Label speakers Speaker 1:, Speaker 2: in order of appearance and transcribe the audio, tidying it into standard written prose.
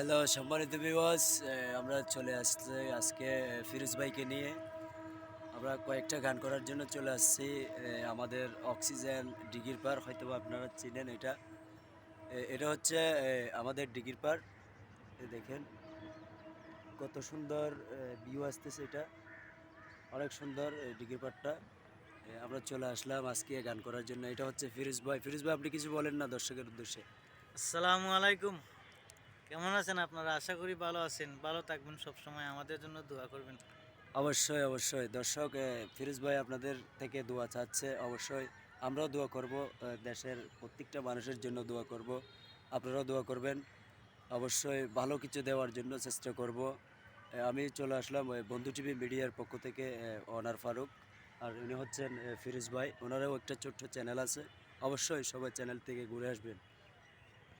Speaker 1: Hello সম্মানিত viewers, আমরা চলে আসছে আজকে ফিরোজ ভাইকে নিয়ে। আমরা কয়েকটা গান করার জন্য চলে আসছি আমাদের অক্সিজেন দিঘির পাড়, হয়তোবা আপনারা চিনেন এটা। এটা হচ্ছে আমাদের দিঘির পাড়। দেখেন কত সুন্দর ভিউ আসতেছে, এটা অনেক সুন্দর দিঘির পাড়টা। আমরা চলে আসলাম আজকে গান করার জন্য। এটা হচ্ছে ফিরোজ ভাই। ফিরোজ ভাই, আপনি কিছু বলেন না দর্শকের উদ্দেশ্যে।
Speaker 2: আসসালামু আলাইকুম। কেমন আছেন আপনারা? আশা করি ভালো আছেন। ভালো থাকবেন, সবসময় আমাদের জন্য দোয়া করবেন।
Speaker 1: অবশ্যই, অবশ্যই। দর্শক, ফিরোজ ভাই আপনাদের থেকে দোয়া চাচ্ছে। অবশ্যই আমরাও দোয়া করব। দেশের প্রত্যেকটা মানুষের জন্য দোয়া করব। আপনারাও দোয়া করবেন। অবশ্যই ভালো কিছু দেওয়ার জন্য চেষ্টা করব। আমি চলে আসলাম বন্ধু টিভি মিডিয়ার পক্ষ থেকে, অনার ফারুক। আর উনি হচ্ছেন ফিরোজ ভাই। ওনারও একটা ছোট্ট চ্যানেল আছে। অবশ্যই সবাই চ্যানেল থেকে ঘুরে আসবেন।